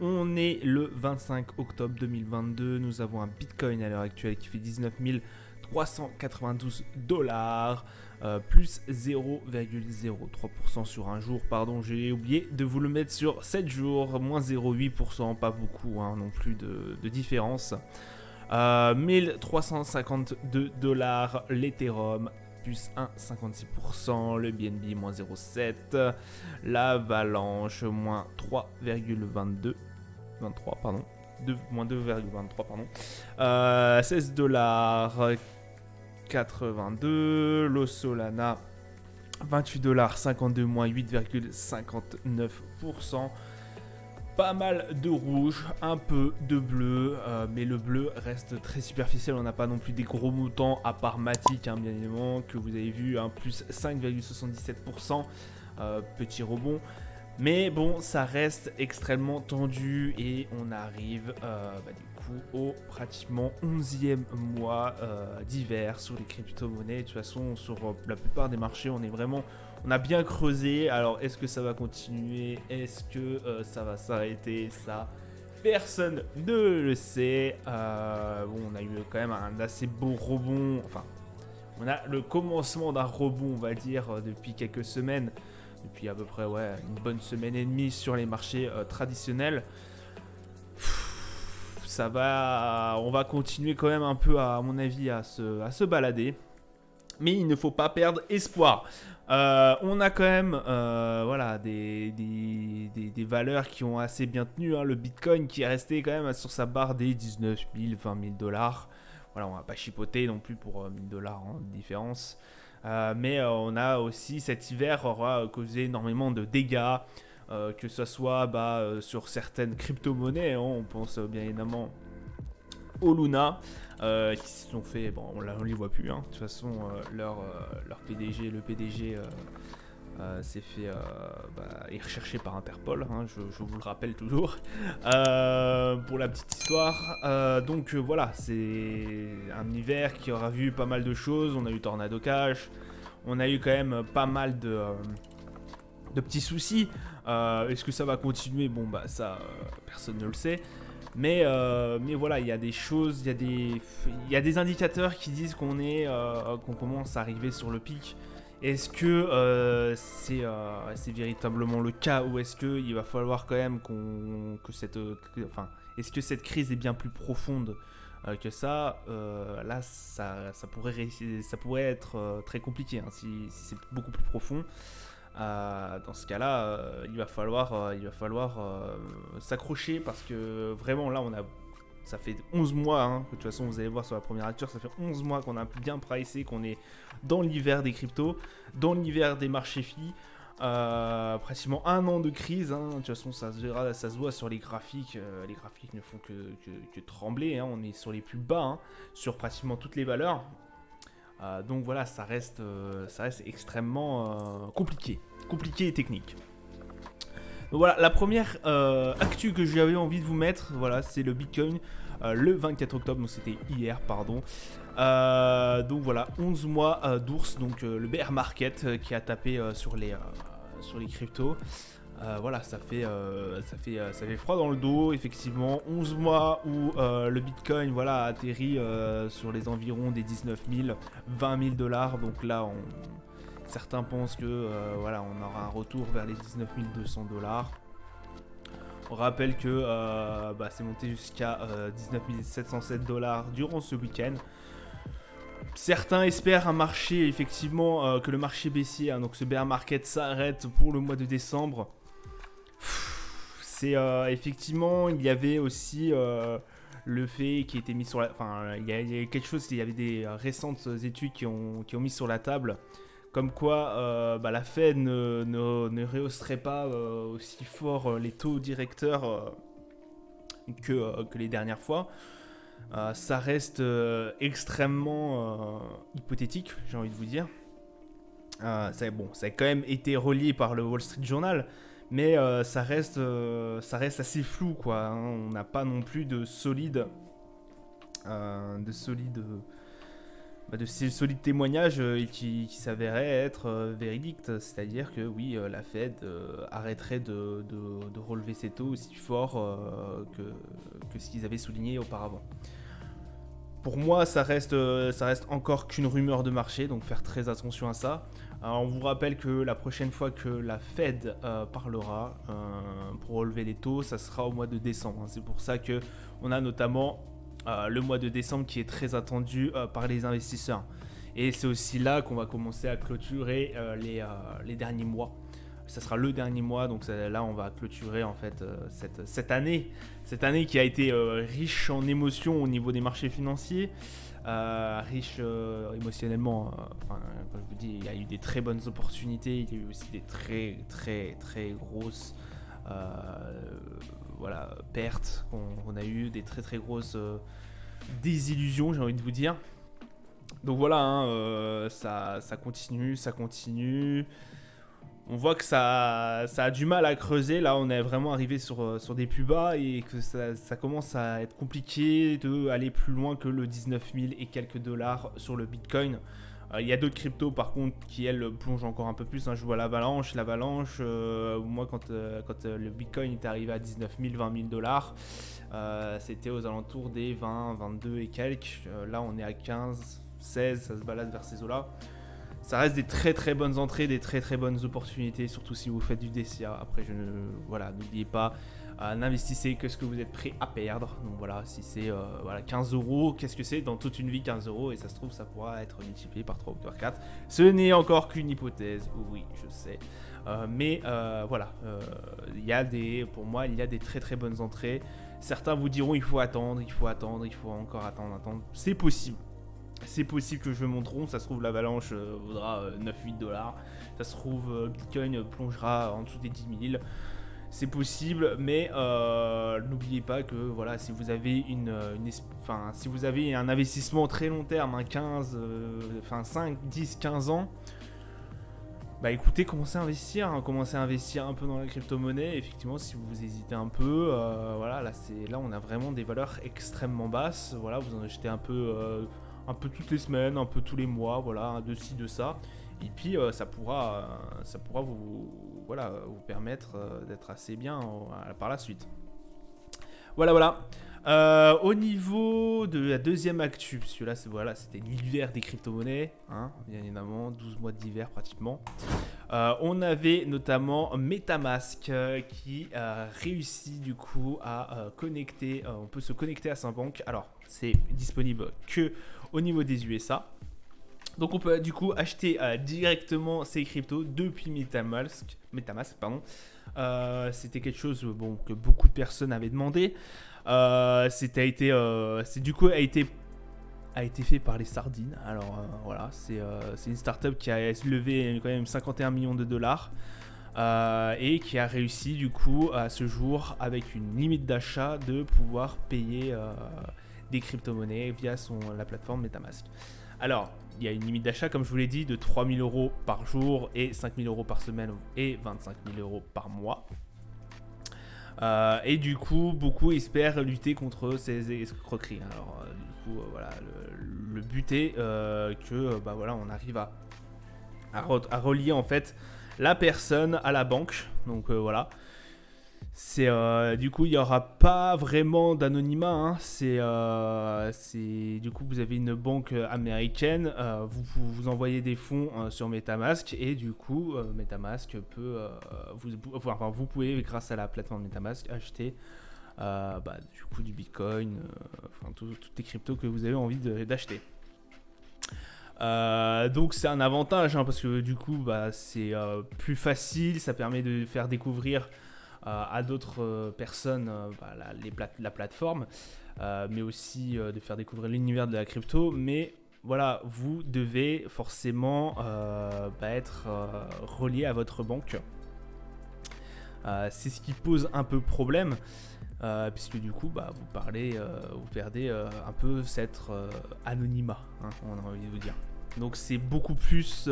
On est le 25 octobre 2022. Nous avons un Bitcoin à l'heure actuelle qui fait 19 392 dollars, plus 0,03% sur un jour. Pardon, j'ai oublié de vous le mettre sur 7 jours, moins 0,8%, pas beaucoup non plus de différence. 1352 dollars l'Ethereum, plus 1,56%, le BNB moins 0,7%, l'Avalanche moins 3,22%. 23 pardon, moins 2,23 pardon, 16 dollars 82, le Solana 28 dollars 52 moins 8,59%. Pas mal de rouge, un peu de bleu, mais le bleu reste très superficiel. On n'a pas non plus des gros montants à part Matic, bien évidemment, que vous avez vu, plus 5,77%, petit rebond. Mais bon, ça reste extrêmement tendu et on arrive du coup au pratiquement 11e mois d'hiver sur les crypto-monnaies. De toute façon, sur la plupart des marchés, on a bien creusé. Alors, est-ce que ça va continuer? Est-ce que ça va s'arrêter? Ça, personne ne le sait. On a eu quand même un assez beau rebond. Enfin, on a le commencement d'un rebond, on va dire, depuis quelques semaines. Depuis à peu près une bonne semaine et demie sur les marchés traditionnels. On va continuer quand même un peu, à mon avis, à se balader. Mais il ne faut pas perdre espoir. On a quand même des valeurs qui ont assez bien tenu. Le Bitcoin qui est resté quand même sur sa barre des 19 000, 20 000 dollars. Voilà, on va pas chipoter non plus pour 1000 dollars de différence. Mais on a aussi cet hiver aura causé énormément de dégâts, que ce soit sur certaines crypto-monnaies. On pense bien évidemment au Luna, qui se sont fait, on les voit plus. De toute façon, leur PDG, le PDG s'est fait est recherché par Interpol, je vous le rappelle toujours. Pour la petite histoire, donc voilà, c'est un hiver qui aura vu pas mal de choses. On a eu Tornado Cash, on a eu quand même pas mal de petits soucis. Est-ce que ça va continuer? Ça, personne ne le sait. Mais voilà, il y a des choses, il y a des indicateurs qui disent qu'on commence à arriver sur le pic. Est-ce que c'est véritablement le cas, ou est-ce qu'il va falloir quand même est-ce que cette crise est bien plus profonde que ça? Là, ça pourrait être très compliqué, si c'est beaucoup plus profond. Dans ce cas-là, il va falloir s'accrocher, parce que vraiment là, ça fait 11 mois, de toute façon vous allez voir sur la première lecture, ça fait 11 mois qu'on a bien pricé, qu'on est dans l'hiver des cryptos, dans l'hiver des marchés FI, pratiquement un an de crise. De toute façon ça se voit sur les graphiques. Les graphiques ne font que trembler, on est sur les plus bas, sur pratiquement toutes les valeurs. Donc voilà, ça reste extrêmement compliqué et technique. Donc voilà, la première actu que j'avais envie de vous mettre, voilà, c'est le Bitcoin le 24 octobre, donc c'était hier, pardon. Donc voilà, 11 mois d'ours, donc le bear market qui a tapé sur les cryptos. Voilà, ça fait froid dans le dos, effectivement. 11 mois où le Bitcoin a atterri sur les environs des 19 000, 20 000 dollars. Donc là, certains pensent que on aura un retour vers les 19 200 dollars. On rappelle que c'est monté jusqu'à 19 707 dollars durant ce week-end. Certains espèrent un marché, effectivement, que le marché baissier, donc ce bear market, s'arrête pour le mois de décembre. C'est effectivement, il y avait aussi le fait qui était mis sur la, il y a quelque chose, il y avait des récentes études qui ont mis sur la table, comme quoi la Fed ne rehausserait pas aussi fort les taux directeurs que les dernières fois. Ça reste extrêmement hypothétique, j'ai envie de vous dire. Ça a quand même été relié par le Wall Street Journal, mais ça reste assez flou, quoi. On n'a pas non plus de solide de ces solides témoignages qui s'avéraient être véridiques. C'est-à-dire que oui, la Fed arrêterait de relever ses taux aussi fort que ce qu'ils avaient souligné auparavant. Pour moi, ça reste encore qu'une rumeur de marché, donc faire très attention à ça. Alors, on vous rappelle que la prochaine fois que la Fed parlera pour relever les taux, ça sera au mois de décembre. C'est pour ça qu'on a notamment le mois de décembre qui est très attendu par les investisseurs. Et c'est aussi là qu'on va commencer à clôturer les derniers mois. Ça sera le dernier mois, donc là on va clôturer en fait cette année qui a été riche en émotions au niveau des marchés financiers, riche émotionnellement. Enfin, comme je vous dis, il y a eu des très bonnes opportunités, il y a eu aussi des très très très grosses pertes qu'on a eu, des très très grosses désillusions, j'ai envie de vous dire. Donc voilà, hein, ça continue. On voit que ça a du mal à creuser. Là, on est vraiment arrivé sur des plus bas et que ça commence à être compliqué d'aller plus loin que le 19 000 et quelques dollars sur le Bitcoin. Il y a d'autres cryptos par contre qui elles plongent encore un peu plus. Je vois l'avalanche. Moi quand le Bitcoin est arrivé à 19 000, 20 000 dollars, c'était aux alentours des 20, 22 et quelques. Là, on est à 15, 16, ça se balade vers ces eaux-là. Ça reste des très très bonnes entrées, des très très bonnes opportunités, surtout si vous faites du DCA. Après, n'oubliez pas, n'investissez que ce que vous êtes prêt à perdre. Donc voilà, si c'est 15 euros, qu'est-ce que c'est dans toute une vie 15 euros? Et ça se trouve, ça pourra être multiplié par 3 ou par 4. Ce n'est encore qu'une hypothèse, oui, je sais. Pour moi, il y a des très très bonnes entrées. Certains vous diront il faut attendre, il faut encore attendre. C'est possible. C'est possible que je me montrons, ça se trouve l'avalanche vaudra 9-8 dollars, ça se trouve Bitcoin plongera en dessous des 10 000, c'est possible, mais n'oubliez pas que voilà, si vous avez si vous avez un investissement très long terme, 5, 10, 15 ans, bah écoutez, commencez à investir un peu dans la crypto-monnaie. Effectivement, si vous hésitez un peu, là on a vraiment des valeurs extrêmement basses, voilà, vous en achetez un peu toutes les semaines, un peu tous les mois, voilà, de ci, de ça. Et puis ça pourra vous permettre d'être assez bien par la suite. Voilà. Au niveau de la deuxième actu, parce que là c'était l'hiver des crypto-monnaies, hein, bien évidemment, 12 mois d'hiver pratiquement. On avait notamment MetaMask qui réussit du coup à connecter, on peut se connecter à sa banque. Alors c'est disponible que au niveau des USA. Donc on peut du coup acheter directement ces cryptos depuis MetaMask. C'était quelque chose que beaucoup de personnes avaient demandé. A été fait par les sardines. Alors c'est une startup qui a levé quand même 51 millions de dollars et qui a réussi du coup à ce jour avec une limite d'achat de pouvoir payer des crypto-monnaies via la plateforme MetaMask. Alors, il y a une limite d'achat, comme je vous l'ai dit, de 3 000 euros par jour et 5 000 euros par semaine et 25 000 euros par mois. Et du coup, beaucoup espèrent lutter contre ces escroqueries. Alors, le but est on arrive à relier en fait la personne à la banque. Donc voilà. Du coup, il n'y aura pas vraiment d'anonymat. Hein. Du coup, vous avez une banque américaine, vous envoyez des fonds sur MetaMask et du coup, MetaMask peut, vous pouvez, grâce à la plateforme MetaMask, acheter du coup du Bitcoin, toutes les cryptos que vous avez envie d'acheter. Donc c'est un avantage parce que du coup, c'est plus facile, ça permet de faire découvrir à d'autres personnes la plateforme, mais aussi de faire découvrir l'univers de la crypto. Mais voilà, vous devez forcément être relié à votre banque. C'est ce qui pose un peu problème, puisque du coup, vous perdez un peu cet anonymat, hein, on a envie de vous dire. Donc c'est beaucoup plus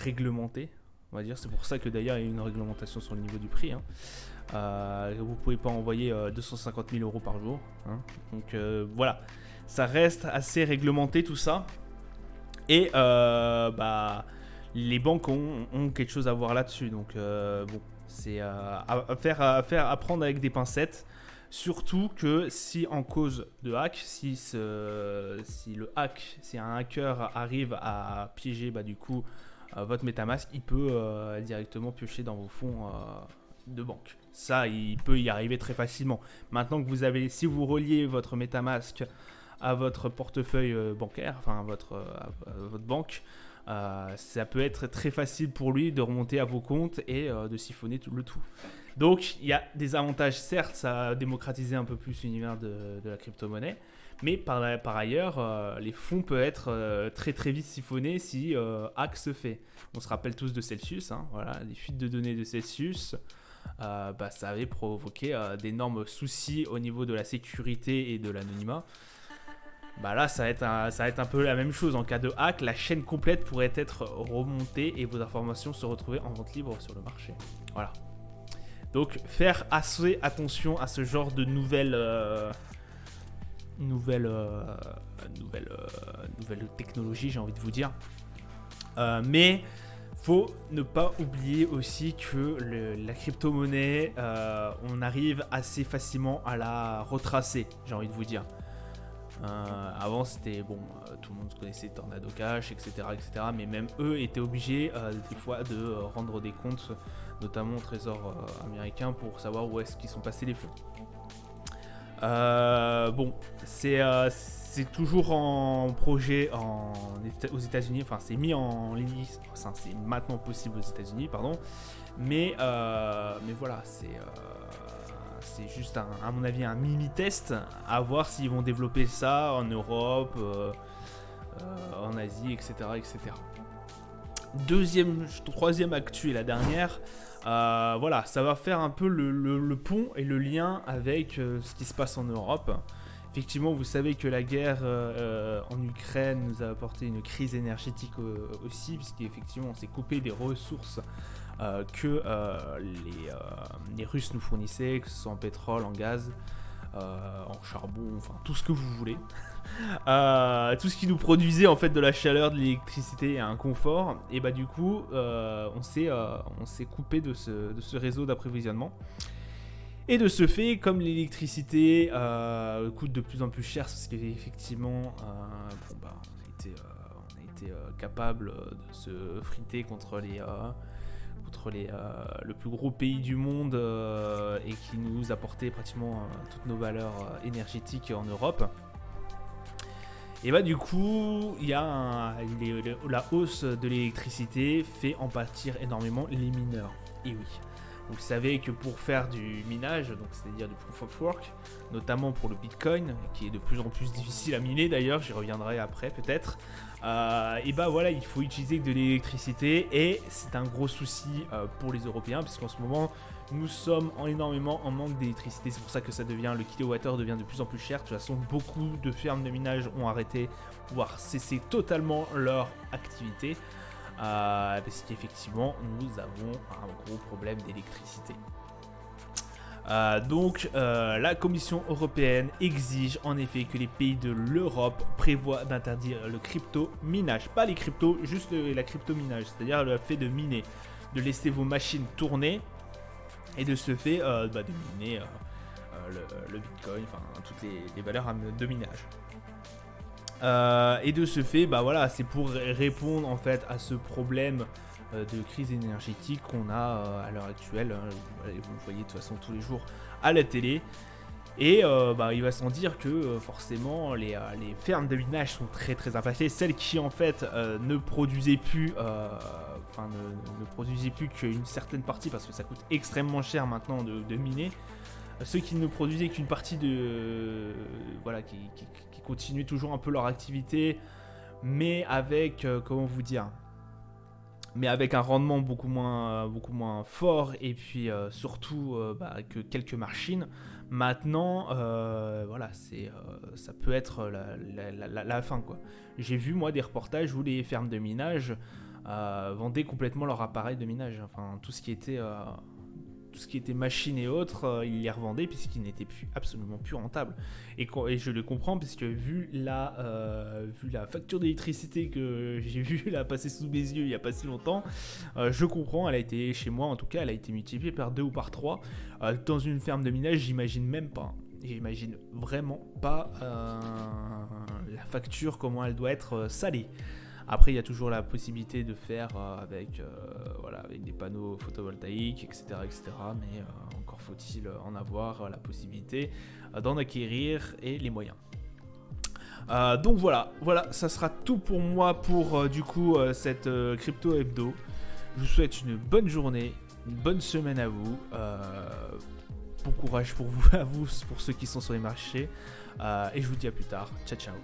réglementé. On va dire, c'est pour ça que d'ailleurs il y a une réglementation sur le niveau du prix. Hein. Vous ne pouvez pas envoyer 250 000 euros par jour. Hein. Donc voilà, ça reste assez réglementé tout ça. Et les banques ont quelque chose à voir là-dessus. Donc bon, c'est à prendre avec des pincettes. Surtout que si en cause de hack, si un hacker arrive à piéger du coup votre MetaMask, il peut directement piocher dans vos fonds de banque. Ça, il peut y arriver très facilement. Maintenant que si vous reliez votre MetaMask à votre portefeuille bancaire, enfin à votre banque, ça peut être très facile pour lui de remonter à vos comptes et de siphonner le tout. Donc il y a des avantages, certes, ça a démocratisé un peu plus l'univers de la crypto-monnaie, mais par ailleurs, les fonds peuvent être très très vite siphonnés si hack se fait. On se rappelle tous de Celsius, voilà, les fuites de données de Celsius, ça avait provoqué d'énormes soucis au niveau de la sécurité et de l'anonymat. Là, ça va être un peu la même chose. En cas de hack, la chaîne complète pourrait être remontée et vos informations se retrouver en vente libre sur le marché. Voilà. Donc, faire assez attention à ce genre de nouvelles technologies, j'ai envie de vous dire. Mais faut ne pas oublier aussi que la crypto-monnaie, on arrive assez facilement à la retracer, j'ai envie de vous dire. Avant c'était tout le monde connaissait Tornado Cash, etc., mais même eux étaient obligés des fois de rendre des comptes, notamment au trésor américain, pour savoir où est-ce qu'ils sont passés les fonds. C'est toujours en projet aux États-Unis, enfin c'est mis en ligne, c'est maintenant possible aux États-Unis, pardon, mais voilà, c'est juste à mon avis un mini test à voir s'ils vont développer ça en Europe, en Asie, etc. Troisième actu et la dernière, voilà, ça va faire un peu le pont et le lien avec ce qui se passe en Europe. Effectivement, vous savez que la guerre en Ukraine nous a apporté une crise énergétique aussi, puisqu'effectivement on s'est coupé des ressources que les Russes nous fournissaient, que ce soit en pétrole, en gaz, en charbon, enfin tout ce que vous voulez. Tout ce qui nous produisait en fait de la chaleur, de l'électricité et un confort. Et du coup, on s'est coupé de ce réseau d'approvisionnement. Et de ce fait, comme l'électricité coûte de plus en plus cher, parce qu'effectivement, on a été capable de se friter contre le plus gros pays du monde et qui nous apportait pratiquement toutes nos valeurs énergétiques en Europe. Et du coup, il y a la hausse de l'électricité fait en pâtir énormément les mineurs. Et oui. Vous savez que pour faire du minage, donc c'est-à-dire du proof of work, notamment pour le Bitcoin, qui est de plus en plus difficile à miner d'ailleurs, j'y reviendrai après peut-être, voilà, il faut utiliser de l'électricité et c'est un gros souci pour les Européens, puisqu'en ce moment, nous sommes énormément en manque d'électricité. C'est pour ça que le kilowattheure devient de plus en plus cher. De toute façon, beaucoup de fermes de minage ont arrêté, voire cessé totalement leur activité. Parce qu'effectivement nous avons un gros problème d'électricité. Donc la Commission européenne exige en effet que les pays de l'Europe prévoient d'interdire le crypto-minage. Pas les cryptos, juste la crypto-minage, c'est-à-dire le fait de miner, de laisser vos machines tourner et de ce fait de miner le Bitcoin, enfin toutes les valeurs de minage. Et de ce fait, voilà, c'est pour répondre en fait à ce problème de crise énergétique qu'on a à l'heure actuelle. Vous le voyez de toute façon tous les jours à la télé. Et il va sans dire que forcément les fermes de minage sont très très impactées. Celles qui en fait ne produisaient plus, ne produisaient plus qu'une certaine partie parce que ça coûte extrêmement cher maintenant de miner. Ceux qui ne produisaient qu'une partie voilà, qui continuaient toujours un peu leur activité, mais avec mais avec un rendement beaucoup moins fort et puis surtout que quelques machines. Maintenant, voilà, ça peut être la fin, quoi. J'ai vu moi des reportages où les fermes de minage vendaient complètement leur appareil de minage, enfin tout ce qui était tout ce qui était machines et autres, il les revendait puisqu'il n'était absolument plus rentable. Et je le comprends puisque vu la facture d'électricité que j'ai vu là passer sous mes yeux il n'y a pas si longtemps, je comprends, elle a été, chez moi en tout cas, elle a été multipliée par 2 ou par 3. Dans une ferme de minage, j'imagine même pas. J'imagine vraiment pas la facture, comment elle doit être salée. Après, il y a toujours la possibilité de faire avec des panneaux photovoltaïques, etc. Mais encore faut-il en avoir la possibilité d'en acquérir et les moyens. Donc voilà, ça sera tout pour moi pour cette crypto hebdo. Je vous souhaite une bonne journée, une bonne semaine à vous. Bon courage pour vous, pour ceux qui sont sur les marchés. Et je vous dis à plus tard. Ciao, ciao.